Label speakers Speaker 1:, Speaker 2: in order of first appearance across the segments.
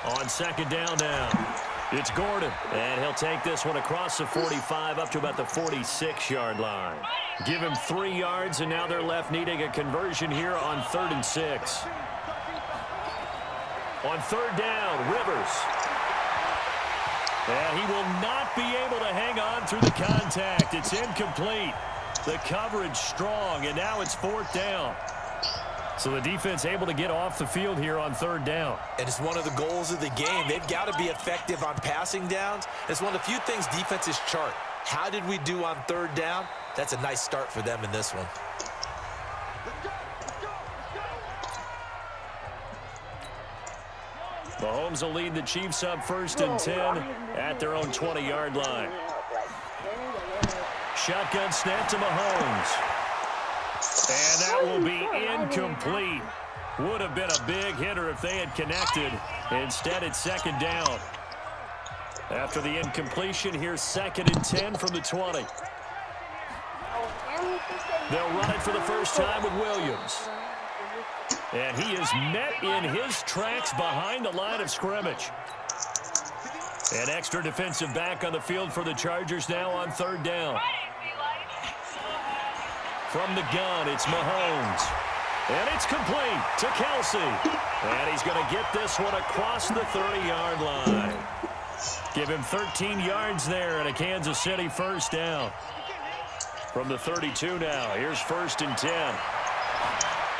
Speaker 1: On second down now, it's Gordon, and he'll take this one across the 45 up to about the 46-yard line. Give him 3 yards, and now they're left needing a conversion here on 3rd and 6. On 3rd down, Rivers. And he will not be able to hang on through the contact. It's incomplete. The coverage strong, and now it's 4th down. So the defense able to get off the field here on 3rd down.
Speaker 2: And it's one of the goals of the game. They've got to be effective on passing downs. It's one of the few things defenses chart. How did we do on 3rd down? That's a nice start for them in this one.
Speaker 1: Mahomes will lead the Chiefs up 1st and 10 at their own 20-yard line. Shotgun snap to Mahomes. And that will be incomplete. Would have been a big hitter if they had connected. Instead, it's 2nd down. After the incompletion, here's 2nd and 10 from the 20. They'll run it for the first time with Williams. And he is met in his tracks behind the line of scrimmage. An extra defensive back on the field for the Chargers now on 3rd down. From the gun, it's Mahomes. And it's complete to Kelsey. And he's going to get this one across the 30-yard line. Give him 13 yards there and a Kansas City 1st down. From the 32 now, here's 1st and 10.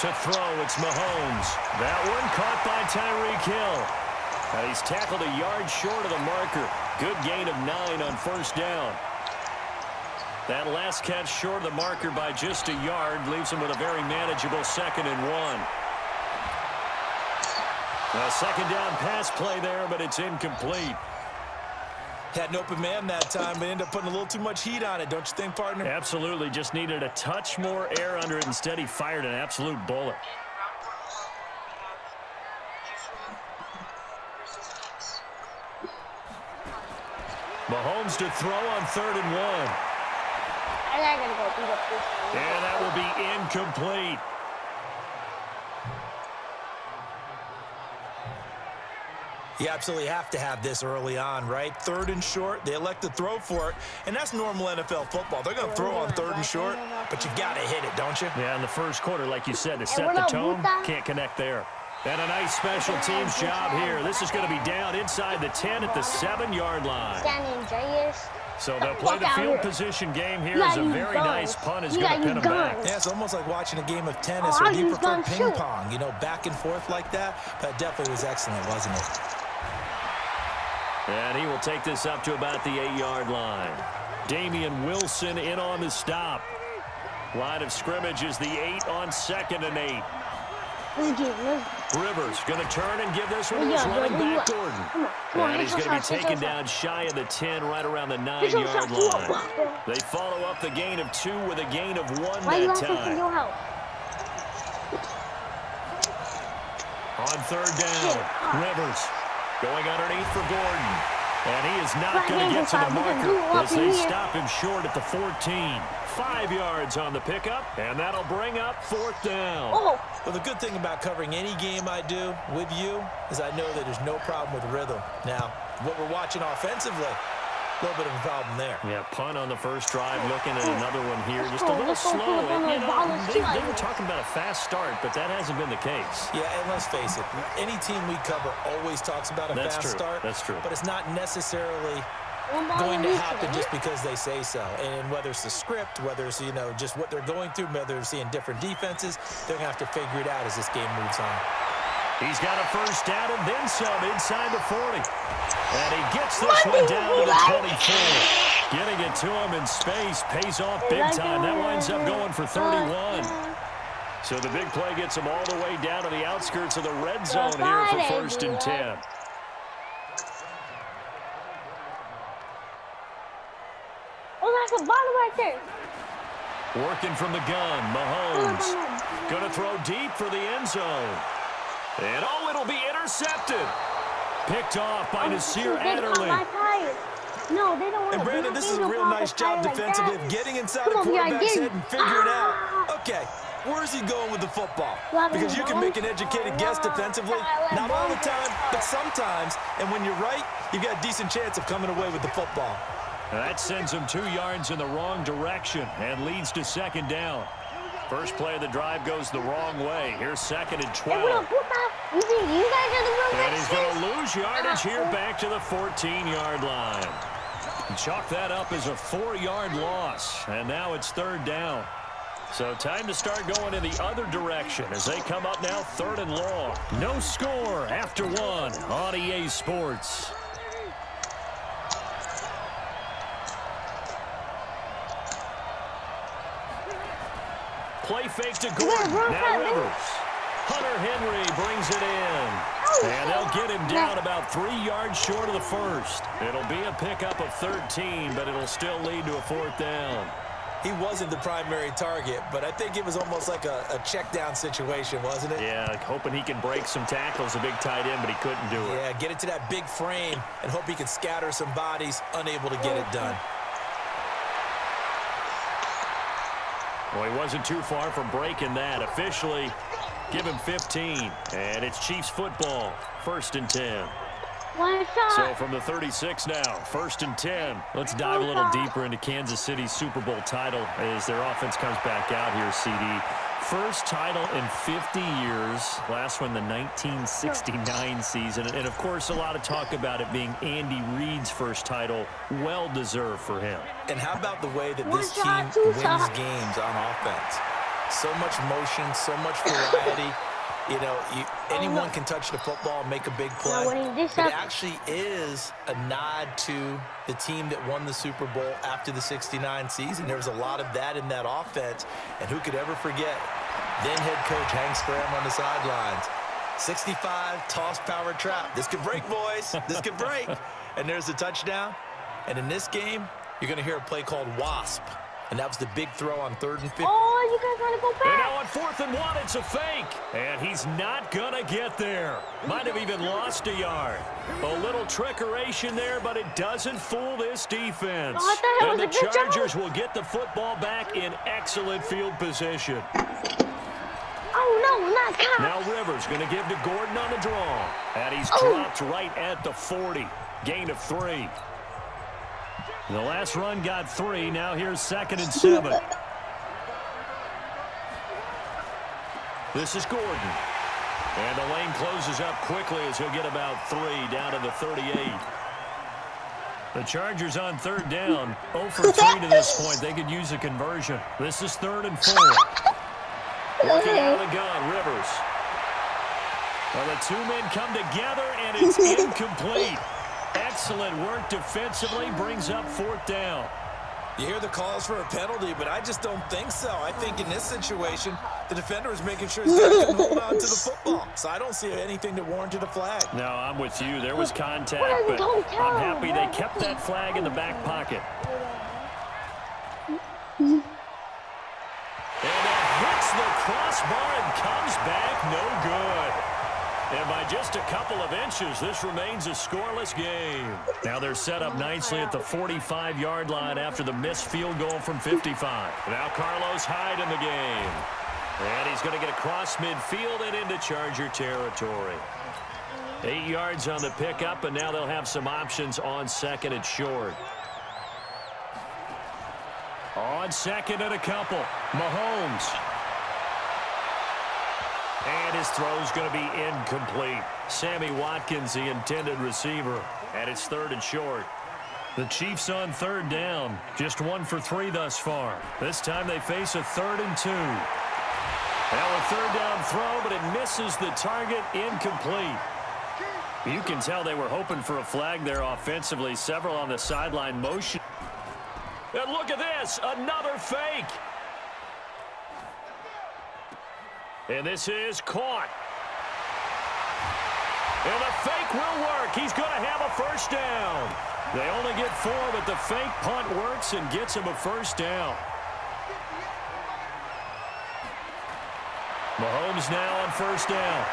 Speaker 1: To throw, it's Mahomes. That one caught by Tyreek Hill. And he's tackled a yard short of the marker. Good gain of 9 on 1st down. That last catch short of the marker by just a yard leaves him with a very manageable 2nd and 1. A 2nd down pass play there, but it's incomplete.
Speaker 2: Had an open man that time, but ended up putting a little too much heat on it, don't you think, partner?
Speaker 1: Absolutely. Just needed a touch more air under it. Instead, he fired an absolute bullet. Mahomes to throw on 3rd and 1. And that will be incomplete.
Speaker 2: You absolutely have to have this early on, right? 3rd and short, they elect to throw for it, and that's normal NFL football. They're going to throw on 3rd and short, but you've got to hit it, don't you?
Speaker 1: Yeah, in the first quarter, like you said, to set the tone, can't connect there. And a nice special teams job here. This is going to be down inside the 10 at the 7-yard line. So they'll play the field position game here as a very nice punt is going to pin them back.
Speaker 2: Yeah, it's almost like watching a game of tennis, or do you prefer ping pong? You know, back and forth like that? That definitely was excellent, wasn't it?
Speaker 1: And he will take this up to about the 8-yard line. Damian Wilson in on the stop. Line of scrimmage is the 8 on 2nd and 8. Rivers going to turn and give this one to his running back, Gordon. And he's going to be taken down shy of the 10, right around the 9-yard line. They follow up the gain of 2 with a gain of 1 that time. On 3rd down, Rivers going underneath for Gordon. And he is not going to get to the marker as they stop him short at the 14. 5 yards on the pickup, and that'll bring up 4th down.
Speaker 2: Well, the good thing about covering any game I do with you is I know that there's no problem with rhythm. Now, what we're watching offensively, a little bit of a problem there.
Speaker 1: Yeah, punt on the first drive, looking at another one here. Just a little slow. And, you know, they were talking about a fast start, but that hasn't been the case.
Speaker 2: Yeah, and let's face it, any team we cover always talks about a fast start.
Speaker 1: That's true.
Speaker 2: But it's not necessarily going to happen just because they say so. And whether it's the script, whether it's, you know, just what they're going through, whether they're seeing different defenses, they're going to have to figure it out as this game moves on.
Speaker 1: He's got a first down and then some inside the 40. And he gets this one down to the 24. Getting it to him in space pays off big time. That winds up going for 31. So the big play gets him all the way down to the outskirts of the red zone here for 1st and 10.
Speaker 3: That's a bottom right there.
Speaker 1: Working from the gun, Mahomes. Going to throw deep for the end zone. And, it'll be intercepted. Picked off by Nasir Adderley.
Speaker 3: No, they don't want to.
Speaker 2: And, Brandon, this is a real nice job defensively of getting inside the quarterback's head and figuring it out. Okay, Where is he going with the football? Because you can make an educated guess defensively, not all the time, but sometimes. And when you're right, you've got a decent chance of coming away with the football.
Speaker 1: That sends him 2 yards in the wrong direction and leads to second down. First play of the drive goes the wrong way. Here's second and 12. And he's going to lose yardage here back to the 14-yard line. Chalk that up as a 4-yard loss. And now it's third down. So time to start going in the other direction as they come up now third and long. No score after 1 on EA Sports. Play fake to Gordon. Now Rivers. Hunter Henry brings it in. And they'll get him down about 3 yards short of the first. It'll be a pickup of 13, but it'll still lead to a fourth down.
Speaker 2: He wasn't the primary target, but I think it was almost like a check down situation, wasn't it?
Speaker 1: Yeah, hoping he can break some tackles, a big tight end, but he couldn't do it.
Speaker 2: Yeah, get it to that big frame and hope he can scatter some bodies, unable to get it done.
Speaker 1: Well, he wasn't too far from breaking that. Officially, give him 15. And it's Chiefs football, 1st and 10. So from the 36 now, 1st and 10. Let's dive a little deeper into Kansas City's Super Bowl title as their offense comes back out here, CD. First title in 50 years. Last one, the 1969 season. And, of course, a lot of talk about it being Andy Reid's first title. Well-deserved for him.
Speaker 2: And how about the way that this team wins games on offense? So much motion, so much variety. You know, anyone can touch the football and make a big play. It actually is a nod to the team that won the Super Bowl after the 69 season. There was a lot of that in that offense. And who could ever forget then head coach Hank Graham on the sidelines. 65, toss, power, trap. This could break, boys. This could break. And there's the touchdown. And in this game, you're going to hear a play called WASP. And that was the big throw on 3rd and 15.
Speaker 3: Oh, you guys want to go back?
Speaker 1: And now on 4th and 1, it's a fake. And he's not going to get there. Might have even lost a yard. A little trickeration there, but it doesn't fool this defense.
Speaker 3: Oh,
Speaker 1: and the Chargers will get the football back in excellent field position.
Speaker 3: Oh, no, not Kyle.
Speaker 1: Now Rivers going to give to Gordon on the draw. And he's dropped right at the 40. Gain of 3. The last run got 3. Now here's 2nd and 7. This is Gordon. And the lane closes up quickly as he'll get about 3 down to the 38. The Chargers on 3rd down. 0 for 3 to this point. They could use a conversion. This is 3rd and 4. Working out of the gun, Rivers. Well, the 2 men come together, and it's incomplete. Excellent work defensively, brings up 4th down.
Speaker 2: You hear the calls for a penalty, but I just don't think so. I think in this situation, the defender is making sure his guy can hold on to the football. So I don't see anything that warranted a flag.
Speaker 1: No, I'm with you. There was contact, but I'm happy they kept that flag in the back pocket. And that hits the crossbar and comes back no good. And by just a couple of inches, this remains a scoreless game. Now they're set up nicely at the 45-yard line after the missed field goal from 55. Now Carlos Hyde in the game. And he's going to get across midfield and into Charger territory. 8 yards on the pickup, and now they'll have some options on 2nd and short. On 2nd and a couple, Mahomes. And his throw's going to be incomplete. Sammy Watkins, the intended receiver. And it's 3rd and short. The Chiefs on 3rd down. Just 1 for 3 thus far. This time they face a 3rd and 2. Now a 3rd down throw, but it misses the target. Incomplete. You can tell they were hoping for a flag there offensively. Several on the sideline motion. And look at this. Another fake. And this is caught. And the fake will work. He's going to have a first down. They only get 4, but the fake punt works and gets him a first down. Mahomes now on 1st down.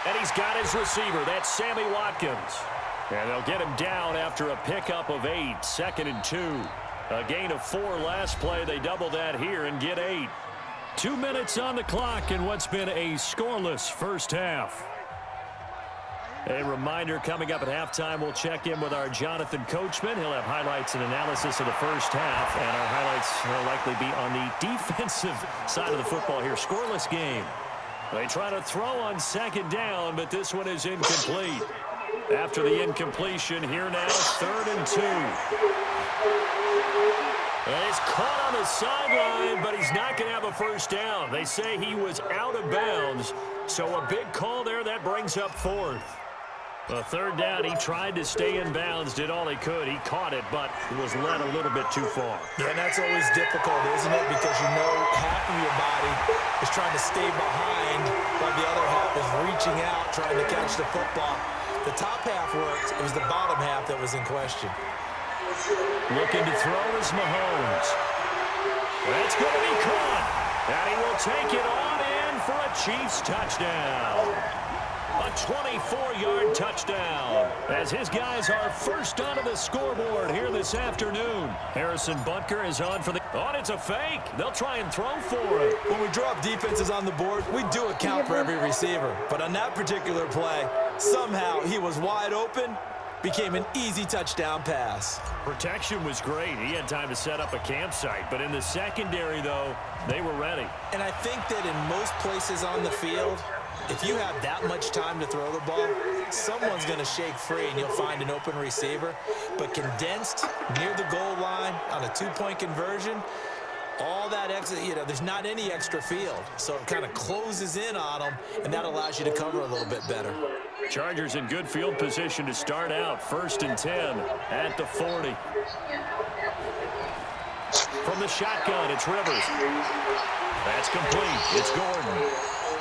Speaker 1: And he's got his receiver. That's Sammy Watkins. And they'll get him down after a pickup of 8. 2nd and 2. A gain of 4 last play. They double that here and get 8. 2 minutes on the clock in what's been a scoreless first half. A reminder, coming up at halftime, we'll check in with our Jonathan Coachman. He'll have highlights and analysis of the first half, and our highlights will likely be on the defensive side of the football here. Scoreless game. They try to throw on second down, but this one is incomplete. After the incompletion, here now, 3rd and 2. And he's caught on the sideline, but he's not going to have a first down. They say he was out of bounds, so a big call there. That brings up 4th. A 3rd down, he tried to stay in bounds, did all he could. He caught it, but was led a little bit too far.
Speaker 2: Yeah, and that's always difficult, isn't it? Because you know half of your body is trying to stay behind, while the other half is reaching out, trying to catch the football. The top half worked. It was the bottom half that was in question.
Speaker 1: Looking to throw is Mahomes. That's going to be caught. And he will take it on in for a Chiefs touchdown. A 24-yard touchdown as his guys are first onto the scoreboard here this afternoon. Harrison Butker is on for the... Oh, it's a fake. They'll try and throw for it.
Speaker 2: When we drop defenses on the board, we do account for every receiver. But on that particular play, somehow he was wide open, became an easy touchdown pass.
Speaker 1: Protection was great. He had time to set up a campsite. But in the secondary, though, they were ready.
Speaker 2: And I think that in most places on the field, if you have that much time to throw the ball, someone's going to shake free and you'll find an open receiver. But condensed near the goal line on a two-point conversion, all that extra, there's not any extra field. So it kind of closes in on them, and that allows you to cover a little bit better.
Speaker 1: Chargers in good field position to start out. 1st and 10 at the 40. From the shotgun, it's Rivers. That's complete. It's Gordon.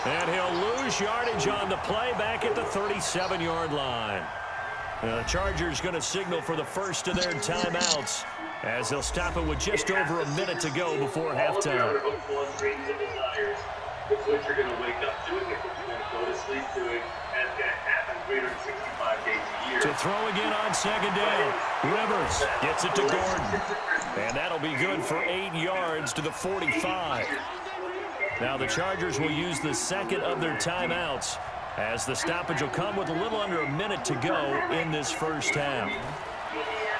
Speaker 1: And he'll lose yardage on the play back at the 37-yard line. The Chargers going to signal for the first of their timeouts as they'll stop it with just over a minute to go before halftime.
Speaker 4: It's what you're going to wake up doing, it's what you're going to go to sleep doing, and it's going to happen 365 days a year.
Speaker 1: To throw again on second down. Rivers gets it to Gordon. And that'll be good for 8 yards to the 45. Now the Chargers will use the second of their timeouts as the stoppage will come with a little under a minute to go in this first half.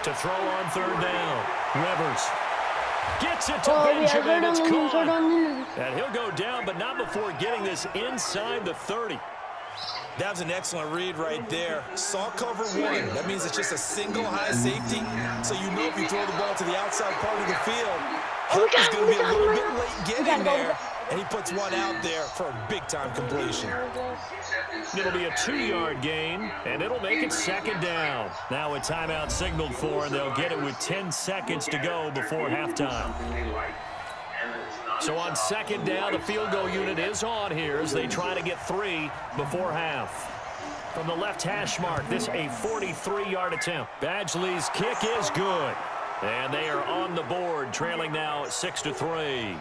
Speaker 1: To throw on 3rd down. Rivers gets it to Benjamin. It's caught. And he'll go down, but not before getting this inside the 30.
Speaker 2: That was an excellent read right there. Saw cover 1. That means it's just a single high safety. So you know if you throw the ball to the outside part of the field, Hunt is going to be a little bit late getting there. And he puts one out there for a big-time completion.
Speaker 1: It'll be a 2-yard gain, and it'll make it 2nd down. Now a timeout signaled for, and they'll get it with 10 seconds to go before halftime. So on 2nd down, the field goal unit is on here as they try to get 3 before half. From the left hash mark, this a 43-yard attempt. Badgley's kick is good. And they are on the board, trailing now 6-3.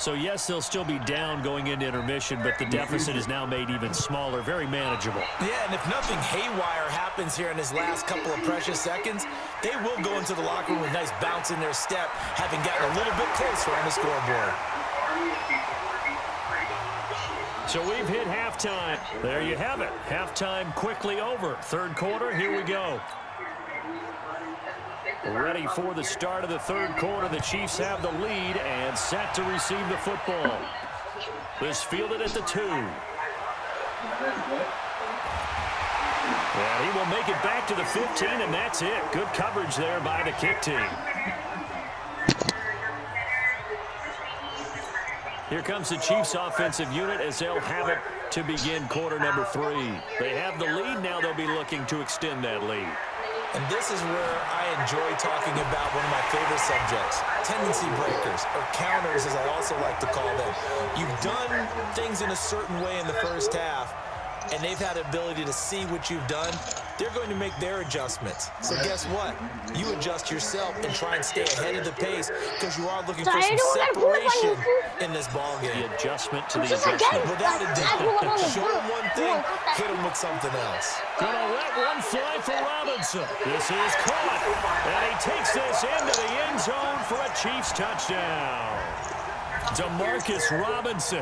Speaker 1: So, yes, they'll still be down going into intermission, but the deficit is now made even smaller, very manageable.
Speaker 2: Yeah, and if nothing haywire happens here in his last couple of precious seconds, they will go into the locker room with a nice bounce in their step, having gotten a little bit closer on the scoreboard.
Speaker 1: So we've hit halftime. There you have it. Halftime quickly over. 3rd quarter, here we go. Ready for the start of the 3rd quarter. The Chiefs have the lead and set to receive the football. This fielded at the 2. And he will make it back to the 15, and that's it. Good coverage there by the kick team. Here comes the Chiefs offensive unit as they'll have it to begin quarter number 3. They have the lead. Now they'll be looking to extend that lead.
Speaker 2: And this is where I enjoy talking about one of my favorite subjects, tendency breakers, or counters as I also like to call them. You've done things in a certain way in the first half, and they've had the ability to see what you've done. They're going to make their adjustments. So guess what? You adjust yourself and try and stay ahead of the pace because you are looking for some separation in this ballgame.
Speaker 1: The adjustment to the adjustment.
Speaker 2: Without a doubt. Show them one thing, hit them with something else.
Speaker 1: Gonna let one fly for Robinson. This is caught. And he takes this into the end zone for a Chiefs touchdown. Demarcus Robinson.